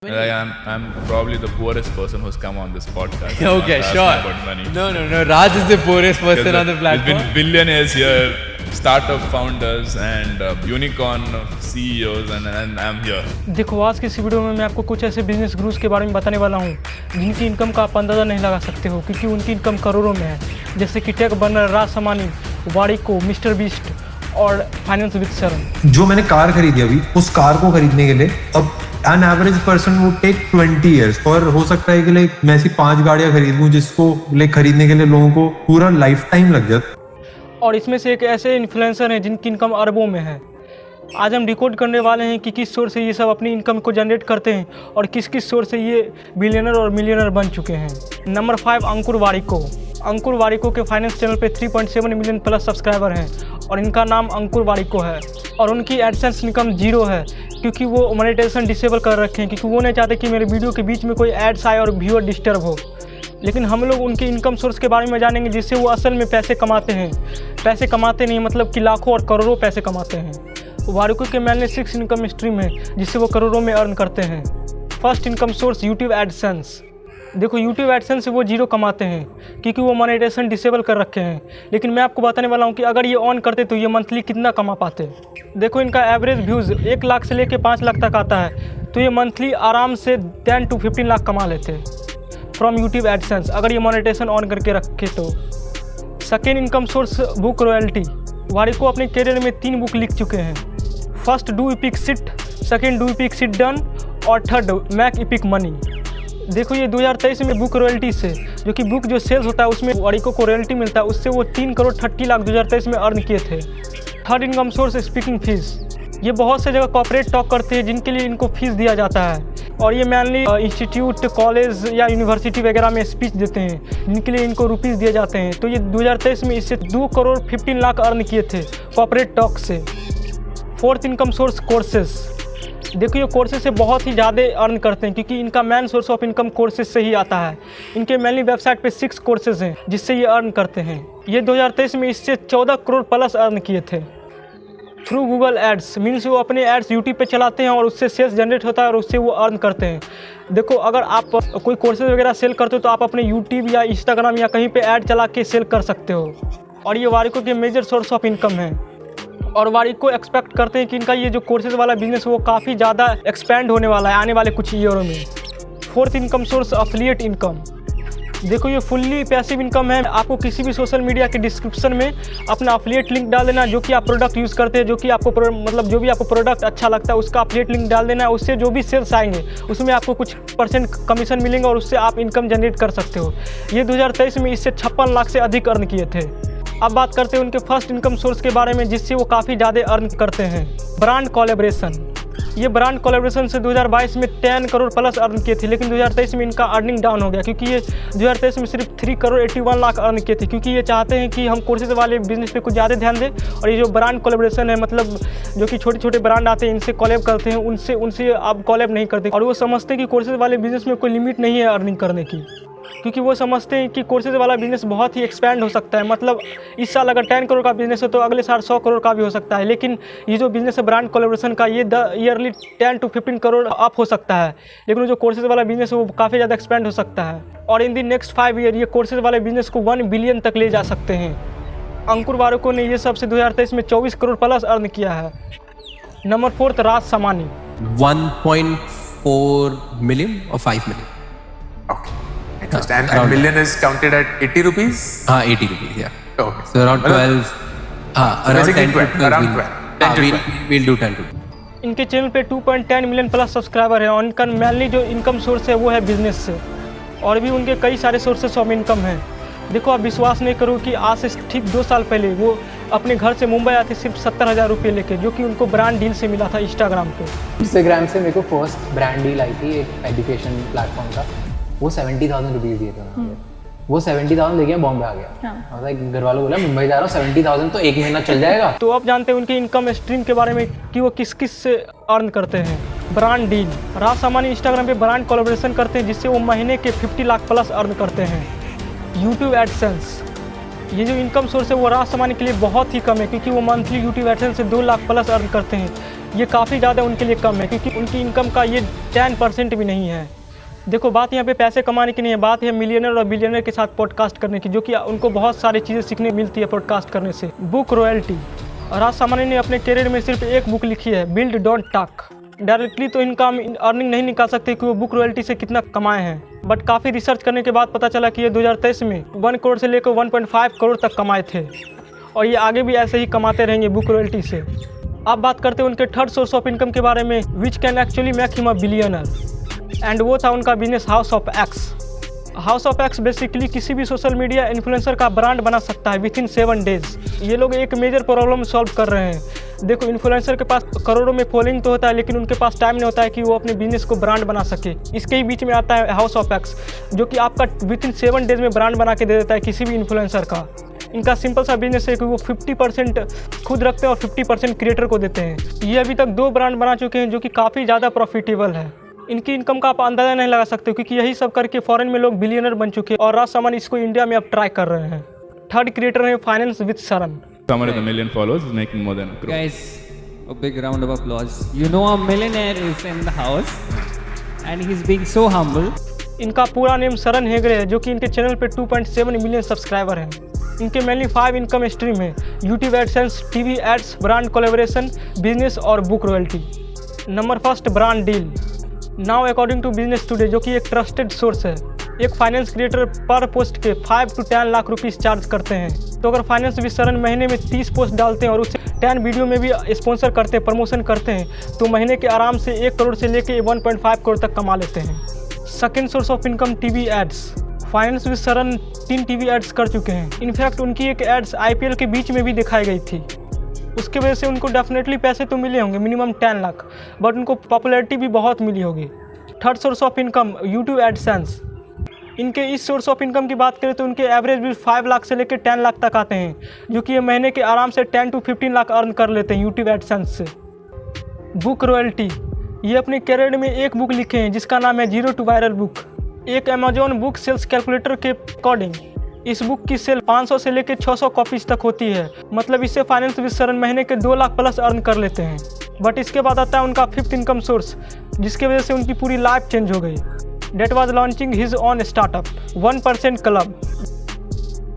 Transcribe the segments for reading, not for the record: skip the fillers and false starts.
I'm probably the poorest person who's come on this podcast. Okay, sure. About money. No. Raj is the poorest person on the platform. There's been billionaires here, startup founders and unicorn CEOs and I'm here. देखो आज की इस video में मैं आपको कुछ ऐसे business gurus के बारे में बताने वाला हूँ जिनकी इनकम का आप अंदाज़ा नहीं लगा सकते हो क्योंकि उनकी इनकम करोड़ों में है, जैसे कि टेक बर्नर राज समानी, वारिको, मिस्टर बीस्ट और फाइनेंस विद शरण। जो मैंने कार खरीदी अभी, उस कार को खरीदने के लिए अब एन एवरेज पर्सन वो टेक 20 ईयर्स, और हो सकता है कि लाइक मैं ऐसी 5 गाड़ियां खरीद लूं जिसको लाइक खरीदने के लिए लोगों को पूरा लाइफ टाइम लग जाता। और इसमें से एक ऐसे इन्फ्लुएंसर हैं जिनकी इनकम अरबों में है। आज हम डिकोड करने वाले हैं कि किस सोर्स से ये सब अपनी इनकम को जनरेट करते हैं और किस किस सोर्स से ये बिलियनर और मिलियनर बन चुके हैं। नंबर 5, अंकुर वारिको। अंकुर वारिको के फाइनेंस चैनल पे 3.7 मिलियन प्लस सब्सक्राइबर हैं और इनका नाम अंकुर वारिको है और उनकी एडसेंस इनकम 0 है क्योंकि वो मोनेटाइजेशन डिसेबल कर रखे हैं क्योंकि वो नहीं चाहते कि मेरे वीडियो के बीच में कोई एड्स आए और व्यूअर डिस्टर्ब हो। लेकिन हम लोग उनके इनकम सोर्स के बारे में जानेंगे जिससे वो असल में पैसे कमाते हैं। पैसे कमाते नहीं मतलब कि लाखों और करोड़ों पैसे कमाते हैं। वारिको के मेनली 6 इनकम स्ट्रीम है जिससे वो करोड़ों में अर्न करते हैं। First income source YouTube AdSense. देखो यूट्यूब एडसेंस से वो 0 कमाते हैं क्योंकि वो मोनेटाइजेशन डिसेबल कर रखे हैं, लेकिन मैं आपको बताने वाला हूँ कि अगर ये ऑन करते तो ये मंथली कितना कमा पाते। देखो इनका एवरेज व्यूज़ 1 लाख से लेकर 5 लाख तक आता है तो ये मंथली आराम से 10 to 15 लाख कमा लेते फ्रॉम यूट्यूब एडसेंस अगर ये मोनेटाइजेशन ऑन करके रखे तो। Second income source book royalty. Warikoo अपने करियर में 3 बुक लिख चुके हैं। First do epic shit, second do epic shit done और थर्ड मैक इपिक मनी। देखो ये 2023 में बुक रॉयल्टी से, जो कि बुक जो सेल्स होता है उसमें वारिको को रॉयल्टी मिलता है, उससे वो 3 करोड़ 30 लाख 2023 में अर्न किए थे। Third income source speaking fees. ये बहुत से जगह कॉर्पोरेट टॉक करते हैं जिनके लिए इनको फीस दिया जाता है और ये मेनली इंस्टीट्यूट, कॉलेज या यूनिवर्सिटी वगैरह में स्पीच देते हैं जिनके लिए इनको रुपीज़ दिए जाते हैं। तो ये 2023 में इससे 2 करोड़ 15 लाख अर्न किए थे कॉर्पोरेट टॉक से। Fourth income source courses. देखो ये कोर्सेज से बहुत ही ज़्यादा अर्न करते हैं क्योंकि इनका main source of income courses से ही आता है। इनके मेनली वेबसाइट पे 6 कोर्सेज हैं जिससे ये अर्न करते हैं। ये 2023 में इससे 14 करोड़ प्लस अर्न किए थे थ्रू गूगल एड्स। मीन्स वो अपने एड्स यूट्यूब पे चलाते हैं और उससे सेल्स जनरेट होता है और उससे वो अर्न करते हैं। देखो अगर आप कोई कोर्सेज वगैरह सेल करते हो तो आप अपने यूट्यूब या इंस्टाग्राम या कहीं पर ऐड चला के सेल कर सकते हो और ये वारिको के मेजर सोर्स ऑफ इनकम है। और वारिको एक्सपेक्ट करते हैं कि इनका ये जो कोर्सेज वाला बिजनेस वो काफ़ी ज़्यादा एक्सपेंड होने वाला है आने वाले कुछ ईयरों में। Fourth income source affiliate income. देखो ये फुल्ली पैसिव इनकम है। आपको किसी भी सोशल मीडिया के डिस्क्रिप्शन में अपना अफिलिएट लिंक डाल देना, जो कि आप प्रोडक्ट यूज़ करते हैं, जो कि आपको मतलब जो भी आपको प्रोडक्ट अच्छा लगता है उसका अफिलिएट लिंक डाल देना है। उससे जो भी सेल्स आएंगे उसमें आपको कुछ % कमीशन मिलेंगे और उससे आप इनकम जनरेट कर सकते हो। ये 2023 में इससे 56 लाख से अधिक अर्न किए थे। अब बात करते हैं उनके फर्स्ट इनकम सोर्स के बारे में जिससे वो काफ़ी ज़्यादा अर्न करते हैं। Brand collaboration. ये ब्रांड कोलैबोरेशन से 2022 में 10 करोड़ प्लस अर्न किए थे, लेकिन 2023 में इनका अर्निंग डाउन हो गया क्योंकि ये 2023 में सिर्फ 3 करोड़ 81 लाख अर्न किए थे क्योंकि ये चाहते हैं कि हम कोर्सेज वाले बिजनेस पे कुछ ज़्यादा ध्यान दें। और ये जो ब्रांड कोलैबोरेशन है मतलब जो कि छोटे छोटे ब्रांड आते हैं इनसे कोलैब करते हैं, उनसे आप कोलैब नहीं करते। और वो समझते हैं कि कोर्सेज वाले बिजनेस में कोई लिमिट नहीं है अर्निंग करने की, क्योंकि वो समझते हैं कि कोर्सेज वाला बिजनेस बहुत ही एक्सपैंड हो सकता है। मतलब इस साल अगर 10 करोड़ का बिजनेस है तो अगले साल 100 करोड़ का भी हो सकता है। लेकिन ये जो बिजनेस है ब्रांड कोलैबोरेशन का ये ईयरली 10 to 15 करोड़ अप हो सकता है, लेकिन जो कोर्सेज वाला बिजनेस है वो काफ़ी ज़्यादा एक्सपैंड हो सकता है और इन दी नेक्स्ट 5 ईयर ये कोर्सेज वाले बिजनेस को 1 बिलियन तक ले जा सकते हैं। अंकुर वारिको ने ये सबसे 2023 में 24 करोड़ प्लस अर्न किया है। Number 4 Raj Shamani. 1.4 million or 5 million. Okay. And million is counted at 80 rupees? 80 rupees, yeah. Okay. So around 12, around 10 to 12. Around 12. We'll do 10 to 12. इनके चैनल पे 2.10 मिलियन प्लस सब्सक्राइबर है और इनका मेनली जो इनकम सोर्स है वो है बिजनेस से और भी उनके कई सारे सोर्सेस ऑफ इनकम हैं। देखो आप विश्वास नहीं करो कि आज से ठीक 2 साल पहले वो अपने घर से मुंबई आते सिर्फ 70,000 रुपये लेके, जो कि उनको ब्रांड डील से मिला था इंस्टाग्राम पे। इंस्टाग्राम से मेरे को फर्स्ट ब्रांड डील आई थी एक एजुकेशन प्लेटफॉर्म का, वो 70,000 रुपीज़ दिए थे उन्होंने। वो 70,000 लेके बॉम्बे आ गया। मतलब घर वालों बोला मुंबई जा रहा हूँ, 70,000 तो 1 महीना चल जाएगा। तो आप जानते हैं उनके इनकम स्ट्रीम के बारे में कि वो किस किस से अर्न करते हैं। Brand deal. Raj Shamani Instagram पे ब्रांड कोलैबोरेशन करते हैं जिससे वो महीने के 50 लाख प्लस अर्न करते हैं। YouTube AdSense. ये जो इनकम सोर्स है वो राज समानी के लिए बहुत ही कम है क्योंकि वो मंथली यूट्यूब एडसेंस से 2 लाख प्लस अर्न करते हैं। ये काफ़ी ज़्यादा उनके लिए कम है, क्योंकि उनकी इनकम का ये 10% भी नहीं है। देखो, बात यहाँ पे पैसे कमाने की नहीं है, बात है मिलियनर और बिलियनर के साथ पॉडकास्ट करने की, जो कि उनको बहुत सारी चीज़ें सीखने मिलती है पॉडकास्ट करने से। Book royalty. राज सामानी ने अपने करियर में सिर्फ एक बुक लिखी है, बिल्ड डोंट टॉक। डायरेक्टली तो इनका अर्निंग नहीं निकाल सकते कि वो बुक रॉयल्टी से कितना कमाए हैं, बट काफ़ी रिसर्च करने के बाद पता चला कि ये 2023 में 1 करोड़ से लेकर 1.5 करोड़ तक कमाए थे, और ये आगे भी ऐसे ही कमाते रहेंगे बुक रॉयल्टी से। अब बात करते हैं उनके थर्ड सोर्स ऑफ इनकम के बारे में, which can actually make him a billionaire, and वो था उनका business house of x. House of x basically किसी भी सोशल मीडिया इन्फ्लुएंसर का ब्रांड बना सकता है विथिन 7 डेज। ये लोग एक मेजर प्रॉब्लम सॉल्व कर रहे हैं। देखो, इन्फ्लुएंसर के पास करोड़ों में फॉलोइंग तो होता है, लेकिन उनके पास टाइम नहीं होता है कि वो अपने बिजनेस को ब्रांड बना सके। इसके ही बीच में आता है हाउस ऑफ एक्स, जो कि आपका विथिन 7 डेज में ब्रांड बना के दे देता है किसी भी इन्फ्लुएंसर का। इनका सिंपल सा बिजनेस है कि वो 50% खुद रखते हैं और 50% क्रिएटर को देते हैं। ये अभी तक 2 ब्रांड बना चुके हैं, जो कि काफ़ी ज़्यादा प्रॉफिटेबल है। इनकी इनकम का आप अंदाज़ा नहीं लगा सकते, क्योंकि यही सब करके फॉरेन में लोग बिलियनर बन चुके हैं, और राज सामानी इसको इंडिया में अब ट्राई कर रहे हैं। थर्ड क्रिएटर है फाइनेंस विद शरण। Someone with a million followers is making more than a crore. Guys, a big round of applause. You know, a millionaire is in the house and he's being so humble. इनका पूरा name शरण हेगड़े है, जो कि इनके channel पे 2.7 million subscriber हैं। इनके मेनली 5 इनकम स्ट्रीम है, YouTube AdSense, TV ads, brand collaboration, business और book royalty. Number first, brand deal. Now according to Business Today, जो कि एक ट्रस्टेड सोर्स है, एक फाइनेंस क्रिएटर पर पोस्ट के 5 to 10 लाख रुपीस चार्ज करते हैं। तो अगर फाइनेंस विद शरण महीने में 30 पोस्ट डालते हैं और उसे 10 वीडियो में भी स्पॉन्सर करते हैं, प्रमोशन करते हैं, तो महीने के आराम से 1 करोड़ से लेकर 1.5 करोड़ तक कमा लेते हैं। Second source of income, TV ads. Finance with Sharan 3 TV ads कर चुके हैं। इनफैक्ट उनकी एक एड्स IPL के बीच में भी दिखाई गई थी। उसके वजह से उनको डेफिनेटली पैसे तो मिले होंगे, मिनिमम 10 लाख, बट उनको पॉपुलैरिटी भी बहुत मिली होगी। Third source of income, YouTube AdSense. इनके इस सोर्स ऑफ इनकम की बात करें तो उनके एवरेज भी 5 लाख से लेकर 10 लाख तक आते हैं, जो कि ये महीने के आराम से 10 to 15 लाख अर्न कर लेते हैं यूट्यूब एडसेंस से। Book royalty. ये अपने करियर में एक बुक लिखे हैं जिसका नाम है जीरो टू वायरल बुक। एक अमेजोन बुक सेल्स कैलकुलेटर के अकॉर्डिंग इस बुक की सेल 500 से लेकर 600 कॉपीज तक होती है। मतलब इससे फाइनेंस विद शरण महीने के 2 लाख प्लस अर्न कर लेते हैं। बट इसके बाद आता है उनका 5th इनकम सोर्स, जिसके वजह से उनकी पूरी लाइफ चेंज हो गई। That was launching his own startup 1% club.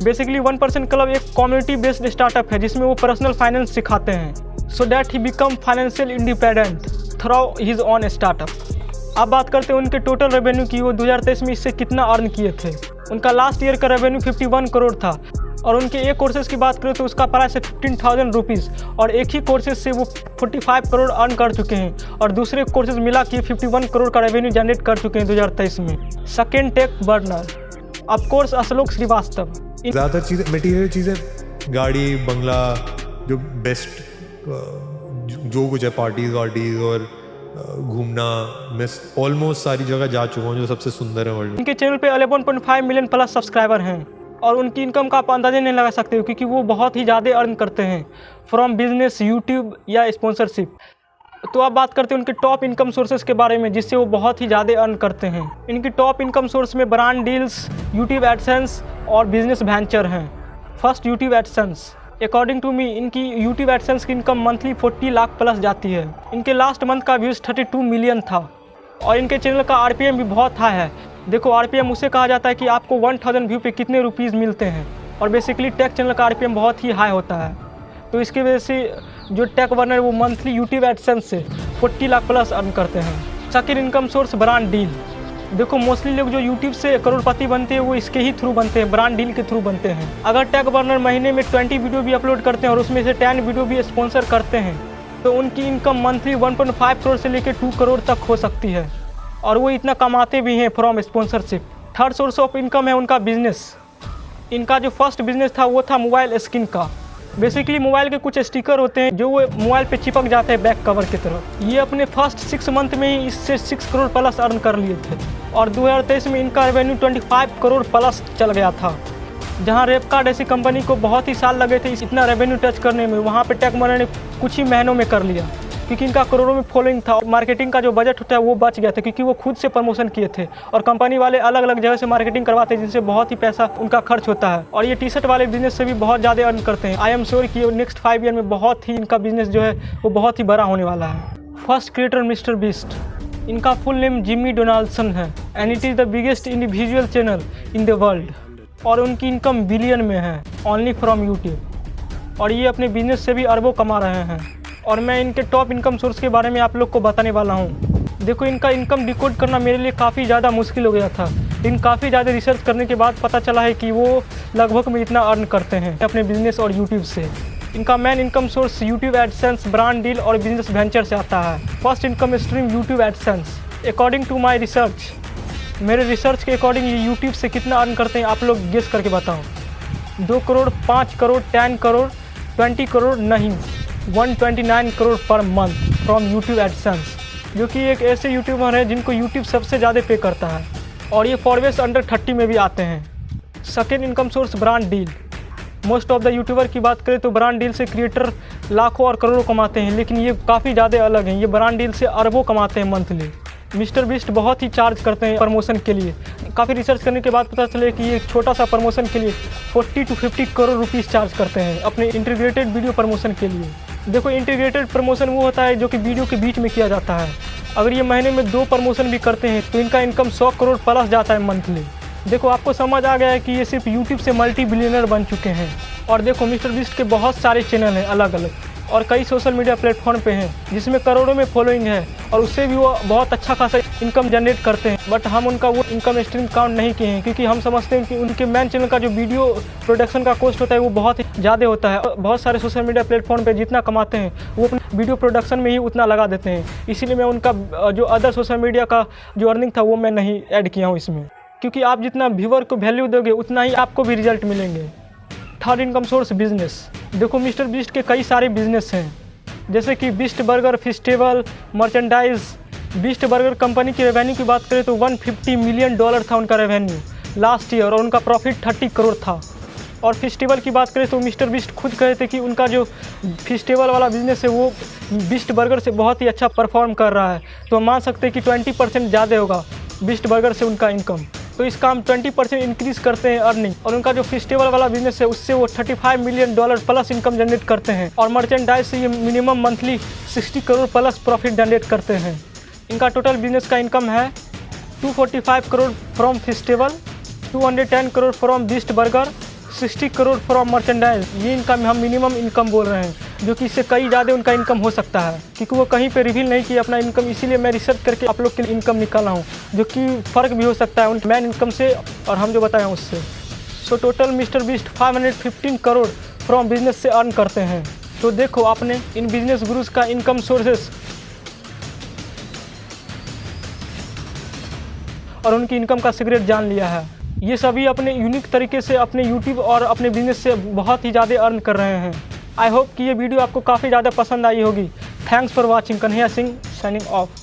Basically 1% club एक कम्युनिटी बेस्ड स्टार्टअप है जिसमें वो पर्सनल फाइनेंस सिखाते हैं, so that he become financial independent through his own startup. अब बात करते हैं उनके टोटल रेवेन्यू की, वो 2023 में इससे कितना अर्न किए थे। उनका लास्ट ईयर का रेवेन्यू 51 करोड़ था, और उनके एक कोर्सेज की बात करें तो उसका प्राइस है 15,000 रुपीज़, और एक ही कोर्सेज से वो 45 करोड़ अर्न कर चुके हैं, और दूसरे कोर्सेज मिला के 51 करोड़ का रेवेन्यू जनरेट कर चुके हैं 2023 में। Second, Tech Burner, of course Ashlok Srivastava. ज़्यादातर चीज़ें, मटेरियल चीज़ें, गाड़ी, बंगला, जो बेस्ट जो कुछ है, पार्टीज वार्टीज और घूमना, मैं ऑलमोस्ट सारी जगह जा चुका हूँ जो सबसे सुंदर है वर्ल्ड। इनके चैनल पे 11.5 मिलियन प्लस सब्सक्राइबर हैं, और उनकी इनकम का आप अंदाजा नहीं लगा सकते हो, क्योंकि वो बहुत ही ज़्यादा अर्न करते हैं फ्रॉम बिजनेस, यूट्यूब या स्पॉन्सरशिप। तो अब बात करते हैं उनके टॉप इनकम सोर्सेज के बारे में, जिससे वो बहुत ही ज़्यादा अर्न करते हैं। इनकी टॉप इनकम सोर्स में ब्रांड डील्स, यूट्यूब एडसेंस और बिजनेस वेंचर हैं। First, YouTube AdSense. According to me इनकी यूट्यूब एडसेंस की इनकम मंथली 40 लाख प्लस जाती है। इनके लास्ट मंथ का व्यूज़ 32 मिलियन था, और इनके चैनल का RPM भी बहुत हाई है। देखो, RPM उसे कहा जाता है कि आपको 1000 व्यू पे कितने रुपीज़ मिलते हैं, और बेसिकली टेक चैनल का RPM बहुत ही हाई होता है। तो इसकी वजह से जो टेक बर्नर वो मंथली यूट्यूब एडसेंस से 40 लाख प्लस अर्न करते हैं। Second income source, brand deal. देखो, मोस्टली लोग जो यूट्यूब से करोड़पति बनते हैं वो इसके ही थ्रू बनते हैं, ब्रांड डील के थ्रू बनते हैं। अगर टेक बर्नर महीने में 20 वीडियो भी अपलोड करते हैं और उसमें से 10 वीडियो भी स्पॉन्सर करते हैं, तो उनकी इनकम मंथली 1.5 करोड़ से लेकर 2 करोड़ तक हो सकती है, और वो इतना कमाते भी हैं from sponsorship. Third source of income है उनका बिजनेस। इनका जो फर्स्ट बिजनेस था वो था मोबाइल स्किन का। बेसिकली मोबाइल के कुछ स्टिकर होते हैं जो वो मोबाइल पे चिपक जाते हैं बैक कवर की तरह। ये अपने फर्स्ट 6 मंथ में ही इससे 6 करोड़ प्लस अर्न कर लिए थे, और 2023 में इनका रेवेन्यू 25 करोड़ प्लस चल गया था। जहां रेपकार्ड ऐसी कंपनी को बहुत ही साल लगे थे इतना रेवेन्यू टच करने में, वहां पे टेक बर्नर ने कुछ ही महीनों में कर लिया। क्योंकि इनका करोड़ों में फॉलोइंग था। मार्केटिंग का जो बजट होता है वो बच गया था, क्योंकि वो खुद से प्रमोशन किए थे और कंपनी वाले अलग अलग जगह से मार्केटिंग करवाते हैं, जिनसे बहुत ही पैसा उनका खर्च होता है। और ये टी शर्ट वाले बिजनेस से भी बहुत ज़्यादा अर्न करते हैं। आई एम श्योर कि नेक्स्ट 5 ईयर में बहुत ही इनका बिजनेस जो है वो बहुत ही बड़ा होने वाला है। फर्स्ट क्रिएटर मिस्टर बीस्ट, इनका फुल नेम जिमी डोनाल्डसन है and it is the biggest individual channel in the world और उनकी इनकम बिलियन में है ओनली फ्रॉम यूट्यूब और ये अपने बिजनेस से भी अरबों कमा रहे हैं। और मैं इनके टॉप इनकम सोर्स के बारे में आप लोग को बताने वाला हूँ। देखो, इनका इनकम डिकोड करना मेरे लिए काफ़ी ज़्यादा मुश्किल हो गया था, लेकिन काफ़ी ज़्यादा रिसर्च करने के बाद पता चला है कि वो लगभग में इतना अर्न करते हैं अपने बिजनेस और यूट्यूब से। इनका main income source YouTube AdSense, brand deal और बिजनेस वेंचर से आता है। First income stream YouTube AdSense. According to my research, मेरे रिसर्च के अकॉर्डिंग ये यूट्यूब से कितना अर्न करते हैं आप लोग गेस करके बताओ। 2 करोड़, 5 करोड़, 10 करोड़, 20 करोड़ नहीं, 129 crore per month from YouTube AdSense, जो कि एक ऐसे यूट्यूबर है जिनको यूट्यूब सबसे ज़्यादा पे करता है और ये फॉरवेज अंडर 30 में भी आते हैं। Second income source brand deal. Most of the YouTuber की बात करें तो ब्रांड डील से क्रिएटर लाखों और करोड़ों कमाते हैं, लेकिन ये काफ़ी ज़्यादा अलग हैं। ये ब्रांड डील से अरबों कमाते हैं मंथली। मिस्टर बीस्ट बहुत ही चार्ज करते हैं प्रमोशन के लिए। काफ़ी रिसर्च करने के बाद पता चले कि ये छोटा सा प्रमोशन के लिए 40 to 50 करोड़ रुपीस चार्ज करते हैं अपने इंटीग्रेटेड वीडियो प्रमोशन के लिए। देखो, इंटीग्रेटेड प्रमोशन वो होता है जो कि वीडियो के बीच में किया जाता है। अगर ये महीने में 2 प्रमोशन भी करते हैं तो इनका इनकम 100 करोड़ प्लस जाता है मंथली। देखो, आपको समझ आ गया है कि ये सिर्फ यूट्यूब से मल्टी बिलियनर बन चुके हैं। और देखो, मिस्टर बीस्ट के बहुत सारे चैनल हैं अलग अलग और कई सोशल मीडिया प्लेटफॉर्म पे हैं जिसमें करोड़ों में फॉलोइंग है और उससे भी वो बहुत अच्छा खासा इनकम जनरेट करते हैं। बट हम उनका वो इनकम स्ट्रीम काउंट नहीं किए हैं, क्योंकि हम समझते हैं कि उनके मेन चैनल का जो वीडियो प्रोडक्शन का कॉस्ट होता है वो बहुत ही ज़्यादा होता है। बहुत सारे सोशल मीडिया प्लेटफॉर्म पे जितना कमाते हैं वो अपने वीडियो प्रोडक्शन में ही उतना लगा देते हैं। इसीलिए मैं उनका जो अदर सोशल मीडिया का जो अर्निंग था वो मैं नहीं ऐड किया हूँ इसमें, क्योंकि आप जितना व्यूअर को वैल्यू दोगे उतना ही आपको भी रिजल्ट मिलेंगे। Third income source business. देखो, मिस्टर बीस्ट के कई सारे बिजनेस हैं, जैसे कि beast burger, festival, merchandise. Beast burger company की रेवेन्यू की बात करें तो $150 मिलियन था उनका रेवेन्यू लास्ट ईयर और उनका प्रॉफिट 30 करोड़ था। और फेस्टिवल की बात करें तो मिस्टर बीस्ट खुद कहे थे कि उनका जो फेस्टिवल वाला बिजनेस है वो बीस्ट बर्गर से बहुत ही अच्छा परफॉर्म कर रहा है, तो हम मान सकते हैं कि 20% ज़्यादा होगा बीस्ट बर्गर से उनका इनकम। तो इसका हम 20% इंक्रीज़ करते हैं अर्निंग। और उनका जो फेस्टिवल वाला बिजनेस है उससे वो $35 मिलियन प्लस इनकम जनरेट करते हैं और मर्चेंडाइज से ये minimum monthly 60 crore plus profit generate करते हैं। इनका टोटल बिजनेस का इनकम है 245 crore from festival, 210 crore from beast burger, 60 crore from merchandise. ये इनका हम मिनिमम इनकम बोल रहे हैं, जो कि इससे कई ज़्यादा उनका इनकम हो सकता है, क्योंकि वो कहीं पे रिवील नहीं किया अपना इनकम। इसीलिए मैं रिसर्च करके आप लोग के लिए इनकम निकाला हूँ, जो कि फ़र्क भी हो सकता है उनके मेन इनकम से और हम जो बताए हैं उससे। So total mister beast 515 crore from business से अर्न करते हैं। तो देखो, आपने इन बिजनेस गुरुज का इनकम सोर्सेस और उनकी इनकम का सीक्रेट जान लिया है। ये सभी अपने यूनिक तरीके से अपने यूट्यूब और अपने बिजनेस से बहुत ही ज़्यादा अर्न कर रहे हैं। आई होप कि ये वीडियो आपको काफ़ी ज़्यादा पसंद आई होगी। Thanks for watching. Kanhaiya Singh signing off.